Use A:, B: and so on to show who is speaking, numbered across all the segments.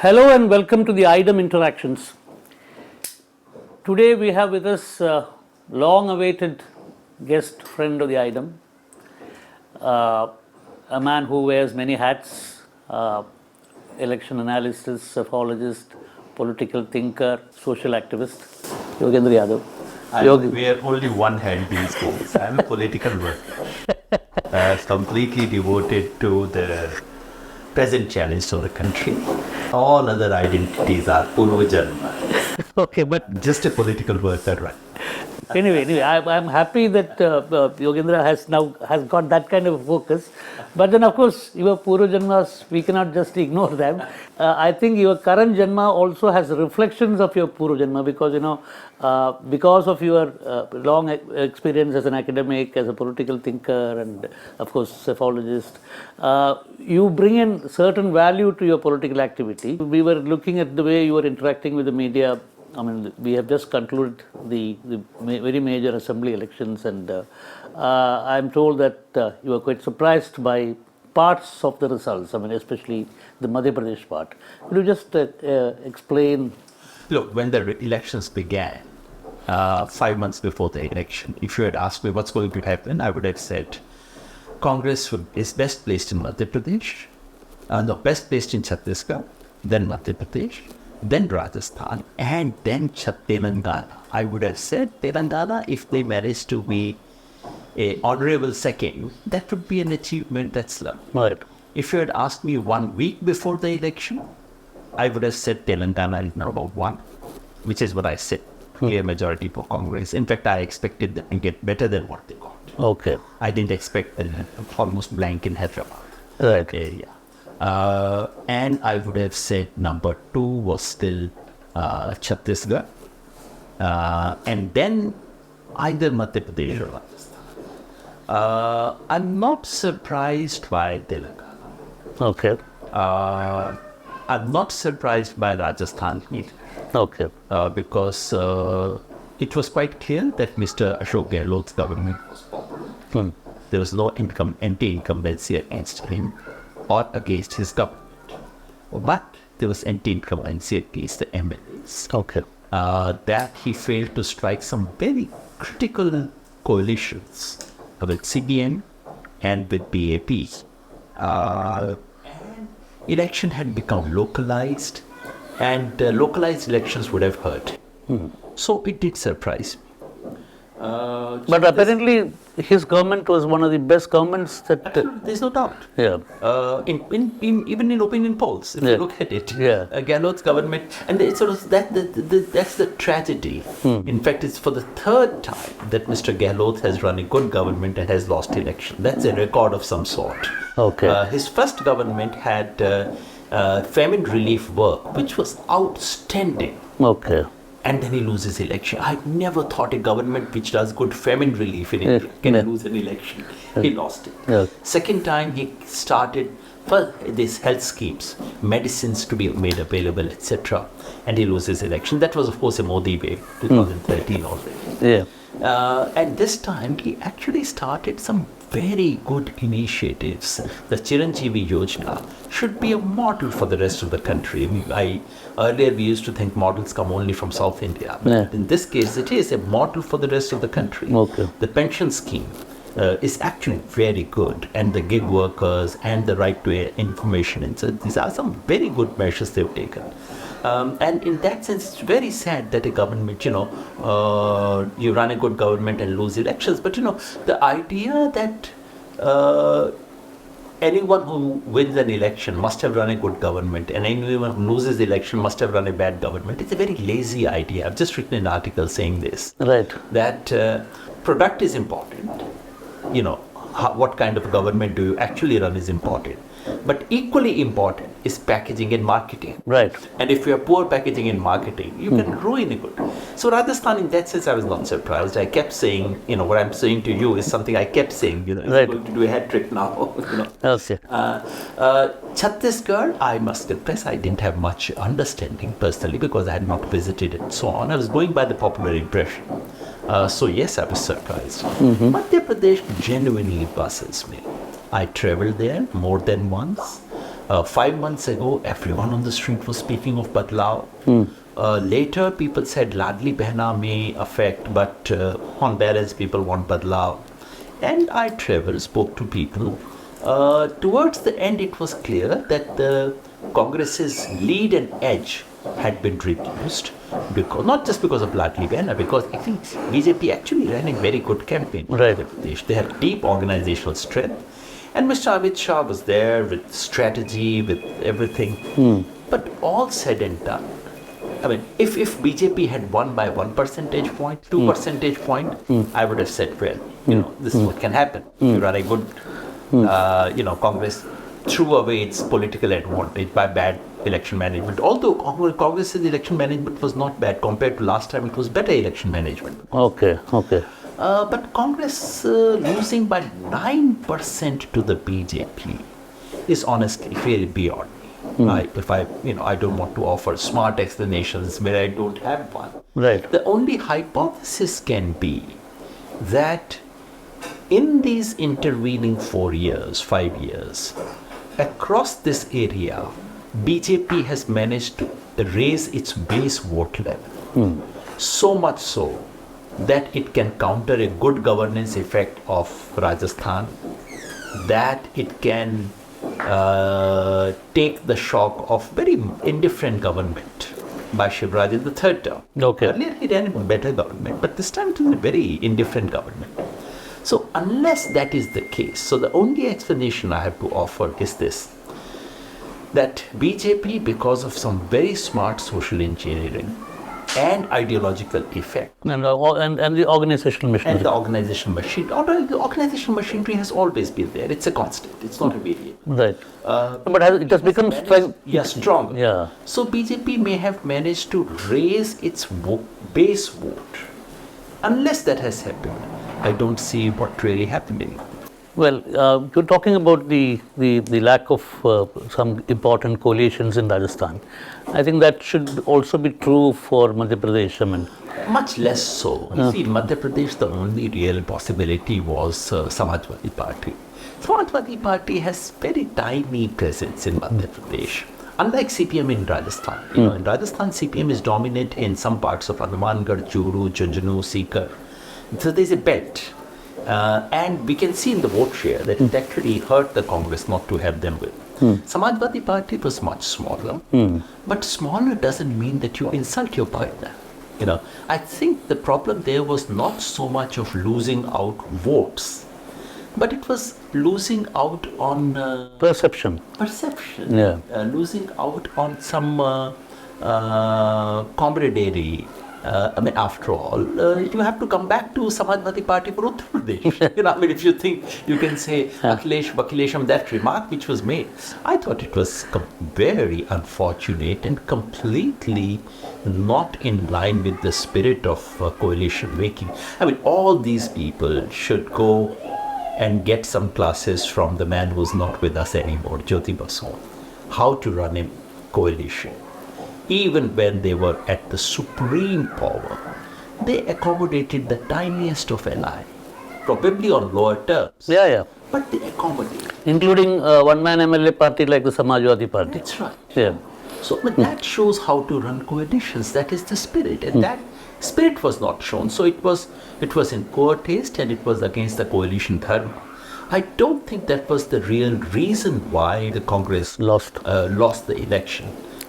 A: Hello and welcome to the AIDEM Interactions. Today we have with us long-awaited guest friend of the AIDEM, a man who wears many hats, election analyst, psephologist, political thinker, social activist, Yogendra Yadav.
B: We are only one hand these days. I'm a political worker, completely devoted to the present challenge to the country. All other identities are Purvajanma.
A: Okay, but
B: just a political worker, right?
A: Anyway, I'm happy that Yogendra has got that kind of focus. But then, of course, your Purva Janmas, we cannot just ignore them. I think your current Janma also has reflections of your Purva Janma because, because of your long experience as an academic, as a political thinker, and of course, psephologist, you bring in certain value to your political activity. We were looking at the way you were interacting with the media. I mean, we have just concluded the very major assembly elections, and I'm told that you were quite surprised by parts of the results. I mean, especially the Madhya Pradesh part. Could you just explain?
B: Look, when the elections began, 5 months before the election, if you had asked me what's going to happen, I would have said Congress is best placed in Madhya Pradesh, best placed in Chhattisgarh, then Madhya Pradesh, then Rajasthan, and then Telangana. I would have said Telangana, if they manage to be an honorable second, that would be an achievement that's loved.
A: Right.
B: If you had asked me 1 week before the election, I would have said Telangana is number one, which is what I said. Clear majority for Congress. In fact, I expected them to get better than what they got.
A: Okay.
B: I didn't expect almost blank in Hyderabad.
A: Right.
B: Area. And I would have said number two was still Chhattisgarh, and then either Madhya Pradesh or Rajasthan. I'm not surprised by Telangana.
A: Okay.
B: I'm not surprised by Rajasthan either.
A: Okay.
B: Because it was quite clear that Mr. Ashok Gehlot's government was popular. There was no anti-incumbency against him or against his government. But there was anti-incumbency against the MLAs.
A: Okay.
B: That he failed to strike some very critical coalitions with CBN and with BAP. And election had become localized, and localized elections would have hurt. So it did surprise me.
A: But apparently, his government was one of the best governments that.
B: There's no doubt.
A: Yeah.
B: Even in opinion polls, if you look at it, Gehlot's government, and it's sort of that's the tragedy. In fact, it's for the third time that Mr. Gehlot has run a good government and has lost election. That's a record of some sort.
A: Okay.
B: His first government had famine relief work, which was outstanding.
A: Okay.
B: And then he loses election. I never thought a government which does good famine relief in India can lose an election. He lost it.
A: Yeah.
B: Second time he started first these health schemes, medicines to be made available, etc. And he loses election. That was of course a Modi wave, 2013 already.
A: Yeah.
B: And this time he actually started some very good initiatives. The Chiranjeevi Yojana should be a model for the rest of the country. Earlier we used to think models come only from South India, but in this case it is a model for the rest of the country.
A: Okay.
B: The pension scheme is actually very good, and the gig workers and the right to information, and so these are some very good measures they've taken. And in that sense, it's very sad that a government, you run a good government and lose elections. But, the idea that anyone who wins an election must have run a good government, and anyone who loses the election must have run a bad government, it's a very lazy idea. I've just written an article saying this.
A: Right.
B: That product is important. What kind of government do you actually run is important. But equally important is packaging and marketing.
A: Right.
B: And if you have poor packaging and marketing, you can ruin a good. So Rajasthan, in that sense, I was not surprised. I kept saying, what I'm saying to you is something I kept saying. I'm going to do a hat trick now.
A: Okay.
B: Chhattisgarh, I must confess, I didn't have much understanding personally because I had not visited and so on. I was going by the popular impression. So yes, I was surprised. Madhya Pradesh genuinely puzzles me. I traveled there more than once. 5 months ago, everyone on the street was speaking of Badlao. Later, people said Ladli Behna may affect, but on balance, people want Badlao. And I traveled, spoke to people. Towards the end, it was clear that the Congress's lead and edge had been reduced, because not just because of Ladli Behna, because I think BJP actually ran a very good campaign.
A: Right.
B: They have deep organizational strength. And Mr. Amit Shah was there with strategy, with everything. But all said and done, I mean, if BJP had won by 1 percentage point, 2 percentage point, I would have said, well, this is what can happen. You run a good, Congress threw away its political advantage by bad election management. Although Congress's election management was not bad compared to last time, it was better election management.
A: Okay.
B: But Congress losing by 9% to the BJP is honestly very beyond me. I don't want to offer smart explanations where I don't have one.
A: Right.
B: The only hypothesis can be that in these intervening 4 years, 5 years, across this area, BJP has managed to raise its base vote level. So much so that it can counter a good governance effect of Rajasthan, that it can take the shock of very indifferent government by Shivraj in the third term.
A: Okay.
B: Earlier he ran a better government, but this time it was a very indifferent government. So unless that is the case, so the only explanation I have to offer is this, that BJP, because of some very smart social engineering and ideological effect,
A: And the organizational mission.
B: and the organizational machine, the organizational machinery has always been there. It's a constant. It's not a variable.
A: Right. But it has become
B: strong.
A: Yeah.
B: So BJP may have managed to raise its base vote. Unless that has happened, I don't see what really happening.
A: Well, you're talking about the lack of some important coalitions in Rajasthan. I think that should also be true for Madhya Pradesh. I mean,
B: Much less so. You see, in Madhya Pradesh, the only real possibility was Samajwadi Party. Samajwadi Party has very tiny presence in Madhya Pradesh. Unlike CPM in Rajasthan. In Rajasthan, CPM is dominant in some parts of Hanumangarh, Churu, Jhunjhunu, Sikar. So there's a belt. And we can see in the vote share that it actually hurt the Congress not to have them with. Samajwadi Party was much smaller. But smaller doesn't mean that you insult your partner. I think the problem there was not so much of losing out votes, but it was losing out on
A: perception. Yeah.
B: Losing out on some camaraderie. After all, you have to come back to Samajwadi Party for Uttar Pradesh. If you think you can say Akhilesh, Bakhilesh, that remark which was made, I thought it was very unfortunate and completely not in line with the spirit of coalition making. All these people should go and get some classes from the man who's not with us anymore, Jyoti Basu, how to run a coalition. Even when they were at the supreme power, they accommodated the tiniest of ally, probably on lower terms.
A: Yeah.
B: But they accommodated.
A: Including one-man MLA party like the Samajwadi Party.
B: That's right.
A: Yeah.
B: So that shows how to run coalitions. That is the spirit, and that spirit was not shown. So it was in poor taste, and it was against the coalition dharma. I don't think that was the real reason why the Congress lost the election.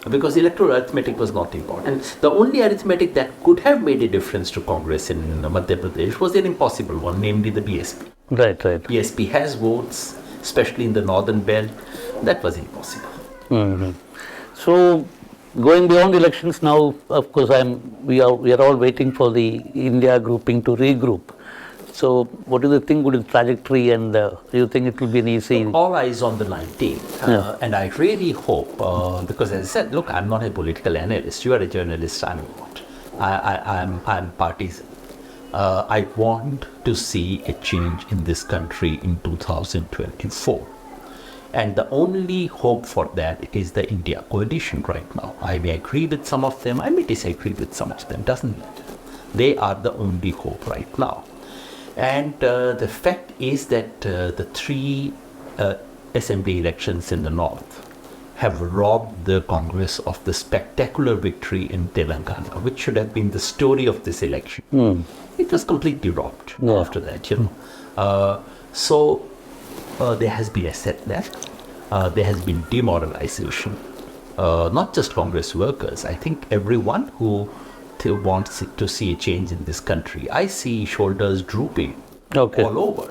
B: Because electoral arithmetic was not important. And the only arithmetic that could have made a difference to Congress in Madhya Pradesh was an impossible one, namely the BSP.
A: Right.
B: BSP has votes, especially in the northern belt. That was impossible.
A: So, going beyond elections now, of course, we are all waiting for the India grouping to regroup. So, what do you think would be the trajectory, and do you think it will be an easy?
B: All eyes on the 19th. And I really hope, because as I said, look, I'm not a political analyst. You are a journalist, I'm not. I'm partisan. I want to see a change in this country in 2024. And the only hope for that is the India coalition right now. I may agree with some of them, I may disagree with some of them, doesn't matter. They are the only hope right now. And the fact is that the three assembly elections in the north have robbed the Congress of the spectacular victory in Telangana, which should have been the story of this election. It was completely robbed after that, there has been a setback. There has been demoralization. Not just Congress workers. I think everyone who wants to see a change in this country. I see shoulders drooping all over.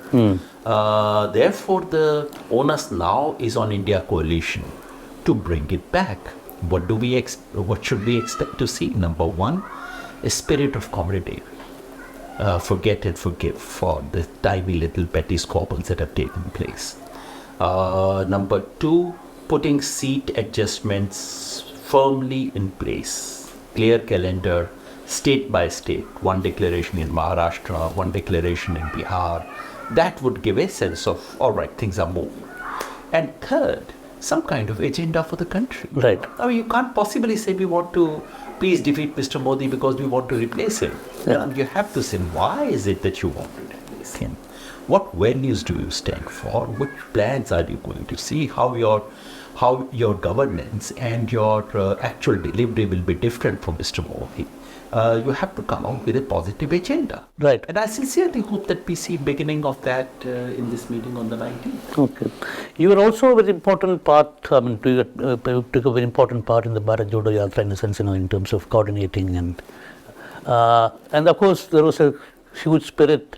B: Therefore, the onus now is on India coalition to bring it back. What should we expect to see? Number one, a spirit of camaraderie. Forget and forgive for the tiny little petty squabbles that have taken place. Number two, putting seat adjustments firmly in place. Clear calendar, state by state. One declaration in Maharashtra, one declaration in Bihar. That would give a sense of, all right, things are moving. And third, some kind of agenda for the country.
A: Right.
B: I mean, you can't possibly say we want to please defeat Mr. Modi because we want to replace him.
A: Yeah.
B: You have to say, why is it that you want to replace him? What values do you stand for? Which plans are you going to see? How your governance and your actual delivery will be different from Mr. Modi. You have to come out with a positive agenda.
A: Right.
B: And I sincerely hope that we see beginning of that in this meeting on the 19th.
A: Okay. You were also a very important part, you took a very important part in the Bharat Jodo Yatra in a sense, in terms of coordinating and of course there was a huge spirit,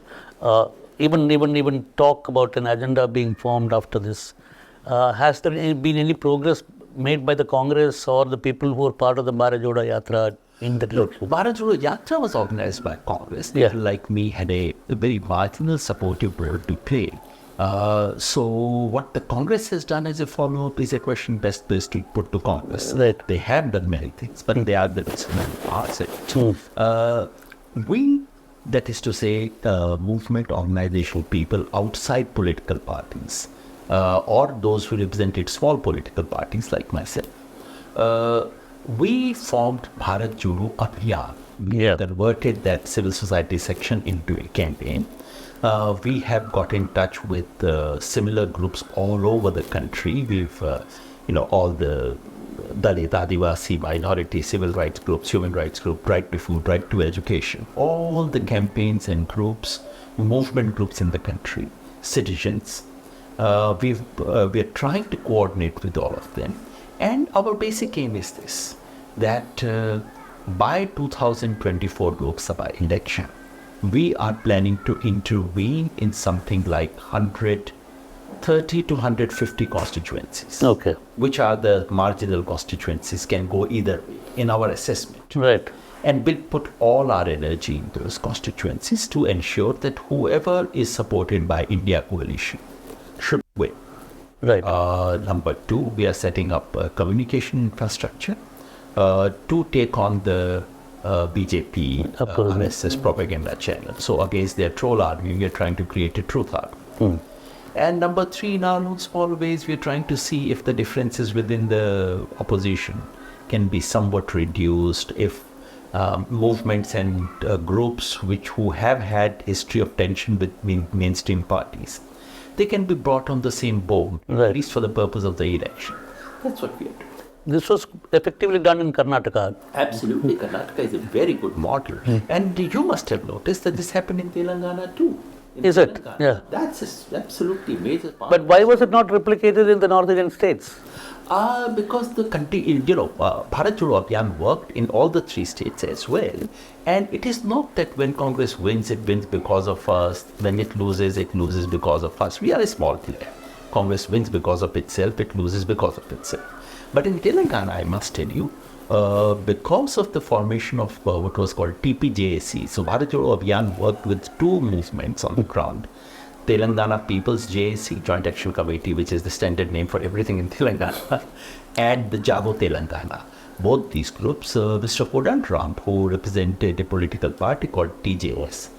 A: even talk about an agenda being formed after this. Has there been any progress made by the Congress or the people who were part of the Bharat Jodo Yatra in the direction?
B: Bharat Jodo Yatra was organized by Congress.
A: Yeah.
B: People like me had a very marginal supportive role to play. So what the Congress has done as a follow-up is a question best placed to put to Congress.
A: Right.
B: They have done many things, but they are the parts of it. We, that is to say, movement, organizational people outside political parties, or those who represented small political parties like myself, we formed Bharat Jodo Abhiyan. We converted that civil society section into a campaign. We have got in touch with similar groups all over the country. We've, all the Dalit, Adivasi, minority, civil rights groups, human rights group, right to food, right to education, all the campaigns and groups, movement groups in the country, citizens. We are trying to coordinate with all of them. And our basic aim is this, that by 2024 Lok Sabha election, we are planning to intervene in something like 130 to 150 constituencies.
A: Okay.
B: Which are the marginal constituencies, can go either way in our assessment.
A: Right.
B: And we'll put all our energy in those constituencies to ensure that whoever is supported by India coalition should win.
A: Right.
B: Number two, we are setting up a communication infrastructure to take on the BJP RSS propaganda channel. So against their troll army, we are trying to create a truth army. And number three, in our own small ways, we are trying to see if the differences within the opposition can be somewhat reduced, if movements and groups who have had history of tension with mainstream parties, they can be brought on the same board, at least for the purpose of the election. That's what we are doing.
A: This was effectively done in Karnataka.
B: Absolutely. Karnataka is a very good model. And you must have noticed that this happened in Telangana too.
A: Is it? Yeah.
B: That's absolutely major part.
A: But why was it not replicated in the North Indian states?
B: Because the country, Bharat Jodo Abhiyan worked in all the three states as well. And it is not that when Congress wins, it wins because of us. When it loses because of us. We are a small player. Congress wins because of itself, it loses because of itself. But in Telangana, I must tell you, because of the formation of what was called TPJAC, so Bharat Jodo Abhiyan worked with two movements on the ground. Telangana People's JAC, Joint Action Committee, which is the standard name for everything in Telangana, and the Jago Telangana. Both these groups, Mr. Kodandaram, who represented a political party called TJS,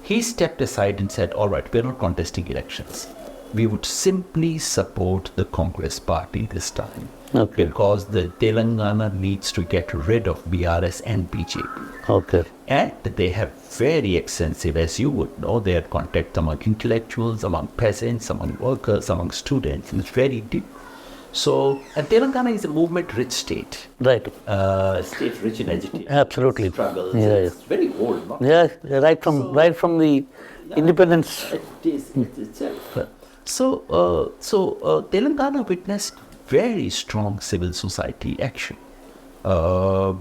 B: he stepped aside and said, all right, we're not contesting elections. We would simply support the Congress party this time.
A: Okay.
B: Because the Telangana needs to get rid of BRS and BJP.
A: Okay.
B: And they have very extensive, as you would know, their contact among intellectuals, among peasants, among workers, among students. It's very deep. So, and Telangana is a movement-rich state.
A: Right.
B: State rich in agitation.
A: Absolutely.
B: Struggles.
A: Yeah,
B: It's very old. Not
A: Yeah, right from the independence.
B: It is itself. So Telangana witnessed very strong civil society action,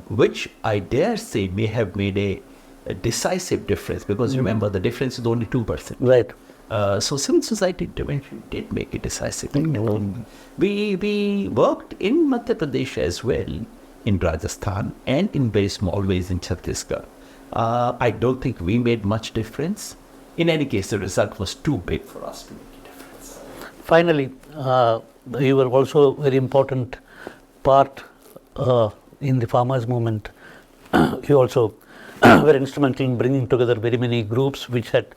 B: which I dare say may have made a decisive difference, because remember, the difference is only 2%.
A: Right.
B: So civil society intervention did make a decisive difference. We worked in Madhya Pradesh as well, in Rajasthan, and in very small ways in Chhattisgarh. I don't think we made much difference. In any case, the result was too big for us to make a difference.
A: Finally, you were also a very important part in the farmers' movement. You also were instrumental in bringing together very many groups which had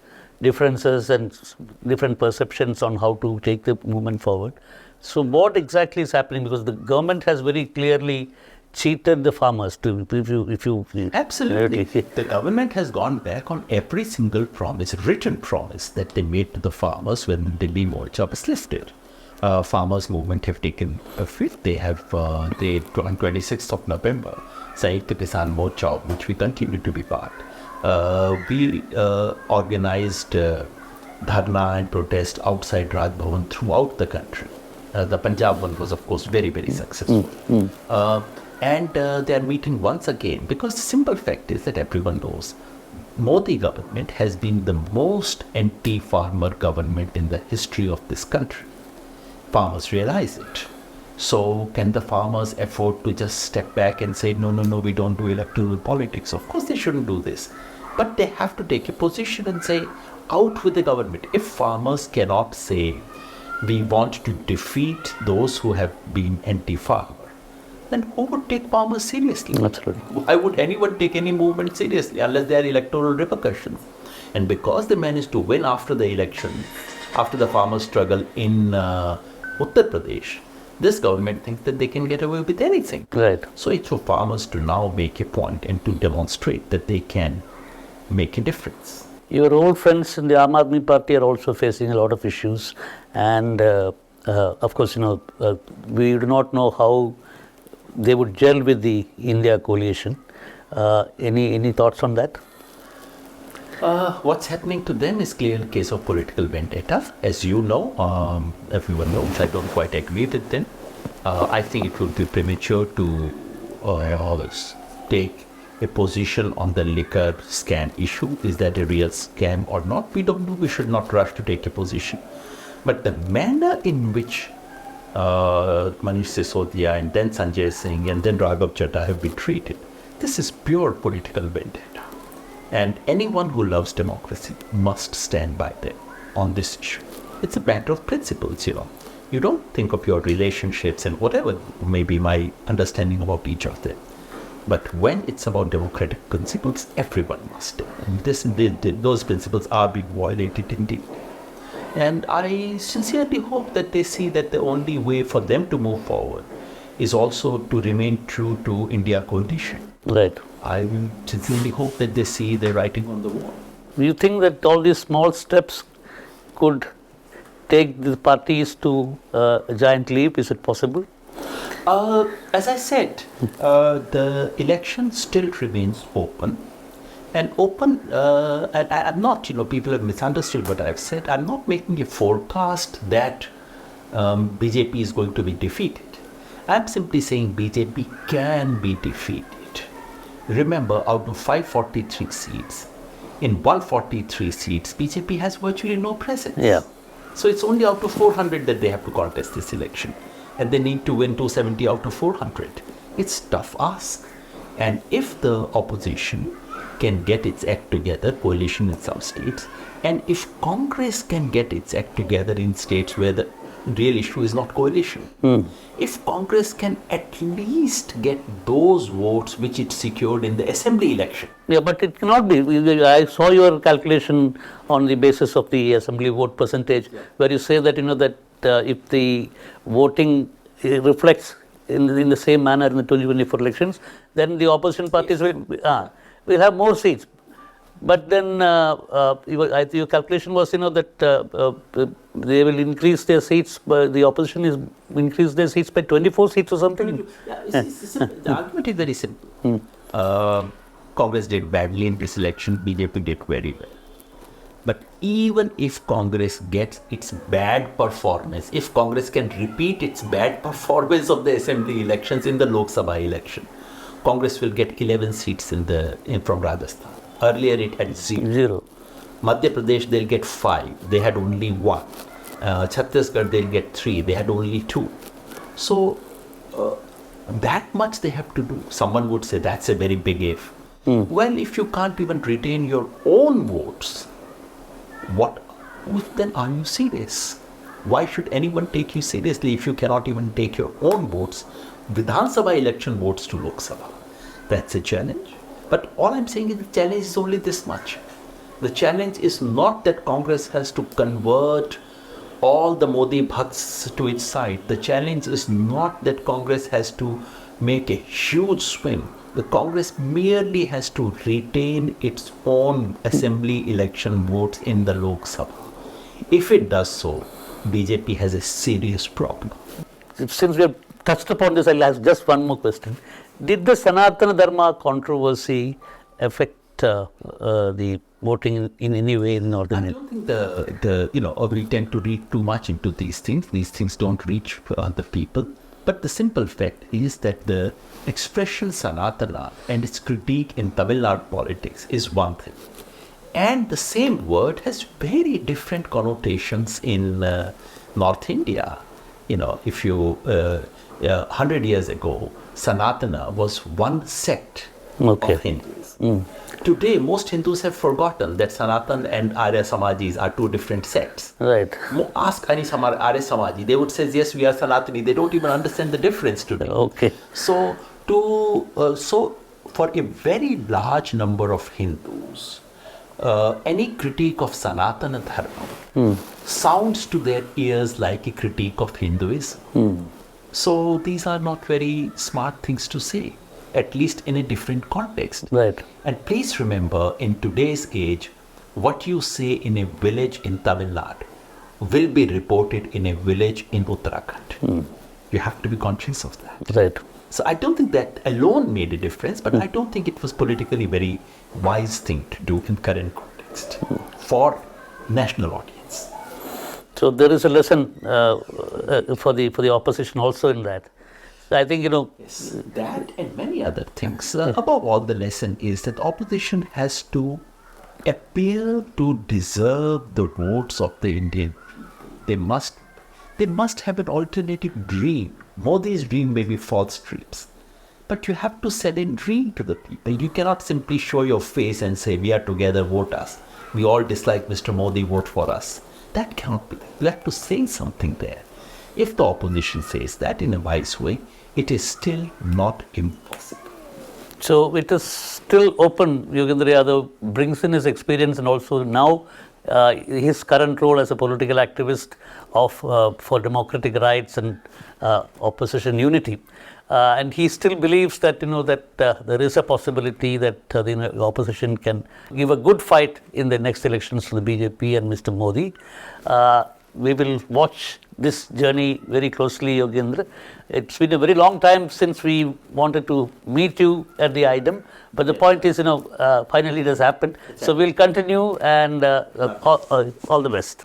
A: differences and different perceptions on how to take the movement forward. So what exactly is happening? Because the government has very clearly cheated the farmers. If you
B: Absolutely. The government has gone back on every single promise, written promise, that they made to the farmers when the Delhi Morcha was lifted. Farmers' movement have taken a fifth. They have, on 26th of November, Sahitya Kisan Morcha, which we continue to be part. We organized dharna and protest outside Raj Bhavan throughout the country. The Punjab one was, of course, very, very successful. And they are meeting once again, because the simple fact is that everyone knows Modi government has been the most anti-farmer government in the history of this country. Farmers realize it. So can the farmers afford to just step back and say, no, we don't do electoral politics? Of course they shouldn't do this. But they have to take a position and say, out with the government. If farmers cannot say, we want to defeat those who have been anti-farmer, then who would take farmers seriously?
A: Absolutely.
B: Why would anyone take any movement seriously unless there are electoral repercussions? And because they managed to win after the election, after the farmers' struggle in Uttar Pradesh, this government thinks that they can get away with anything.
A: Right.
B: So it's for farmers to now make a point and to demonstrate that they can make a difference.
A: Your old friends in the Aam Aadmi Party are also facing a lot of issues, and of course, we do not know how they would gel with the India coalition. Any thoughts on that?
B: What's happening to them is clearly a case of political vendetta. As you know, everyone knows, I don't quite agree with them. I think it would be premature to take a position on the liquor scam issue. Is that a real scam or not? We don't know. We should not rush to take a position. But the manner in which Manish Sisodia and then Sanjay Singh and then Raghav Chadha have been treated, this is pure political vendetta. And anyone who loves democracy must stand by them on this issue. It's a matter of principles, You don't think of your relationships and whatever may be my understanding about each of them. But when it's about democratic principles, everyone must stand. And those principles are being violated indeed. And I sincerely hope that they see that the only way for them to move forward is also to remain true to India coalition.
A: Right.
B: I sincerely hope that they see the writing on the wall.
A: Do you think that all these small steps could take the parties to a giant leap? Is it possible?
B: As I said, the election still remains open. And I'm not, people have misunderstood what I've said. I'm not making a forecast that BJP is going to be defeated. I'm simply saying BJP can be defeated. Remember, out of 543 seats, in 143 seats, BJP has virtually no presence.
A: Yeah.
B: So it's only out of 400 that they have to contest this election. And they need to win 270 out of 400. It's a tough ask. And if the opposition can get its act together, coalition in some states, and if Congress can get its act together in states where the real issue is not coalition, if Congress can at least get those votes which it secured in the assembly election.
A: Yeah, but it cannot be. I saw your calculation on the basis of the assembly vote percentage, where you say that that if the voting reflects in the same manner in the 2024 elections, then the opposition parties will have more seats. But then your calculation was, that they will increase their seats, the opposition is increase their seats by 24 seats or something.
B: Yeah, it's simple. The argument is very simple. Congress did badly in this election, BJP did very well. But even if Congress gets its bad performance, if Congress can repeat its bad performance of the assembly elections in the Lok Sabha election, Congress will get 11 seats from Rajasthan. Earlier it had zero. Madhya Pradesh, they'll get 5. They had only 1. Chhattisgarh, they'll get 3. They had only 2. So that much they have to do. Someone would say that's a very big if. Well, if you can't even retain your own votes, then are you serious? Why should anyone take you seriously if you cannot even take your own votes, Vidhan Sabha election votes to Lok Sabha? That's a challenge. But all I'm saying is the challenge is only this much. The challenge is not that Congress has to convert all the Modi bhakts to its side. The challenge is not that Congress has to make a huge swing. The Congress merely has to retain its own assembly election votes in the Lok Sabha. If it does so, BJP has a serious problem.
A: Since we have touched upon this, I'll ask just one more question. Did the Sanatana Dharma controversy affect the voting in any way in Northern India?
B: I don't think we tend to read too much into these things. These things don't reach the people. But the simple fact is that the expression Sanatana and its critique in Tamil Nadu politics is one thing. And the same word has very different connotations in North India. If you, 100 years ago, Sanatana was one sect of Hindus. Today, most Hindus have forgotten that Sanatan and Arya Samajis are two different sects.
A: Right.
B: Ask any Arya Samaji, they would say, yes, we are Sanatani. They don't even understand the difference today.
A: Okay.
B: So, for a very large number of Hindus, any critique of Sanatana Dharma sounds to their ears like a critique of Hinduism. So these are not very smart things to say, at least in a different context.
A: Right.
B: And please remember, in today's age, what you say in a village in Tamil Nadu will be reported in a village in Uttarakhand. You have to be conscious of that.
A: Right.
B: So I don't think that alone made a difference, but I don't think it was politically very wise thing to do in current context for national audience.
A: So there is a lesson for the opposition also in that. So I think,
B: Yes, that and many other things. Above all, the lesson is that opposition has to appear to deserve the votes of the Indian. They must have an alternative dream. Modi's dream may be false dreams, but you have to sell a dream to the people. You cannot simply show your face and say, we are together, vote us. We all dislike Mr. Modi, vote for us. That cannot be. You have to say something there. If the opposition says that in a wise way, it is still not impossible.
A: So it is still open. Yogendra Yadav brings in his experience and also now his current role as a political activist for democratic rights and opposition unity. And he still believes that there is a possibility that the opposition can give a good fight in the next elections to the BJP and Mr. Modi. We will watch this journey very closely, Yogendra. It's been a very long time since we wanted to meet you at the AIDEM, but the point is, finally it has happened. So we'll continue and all the best.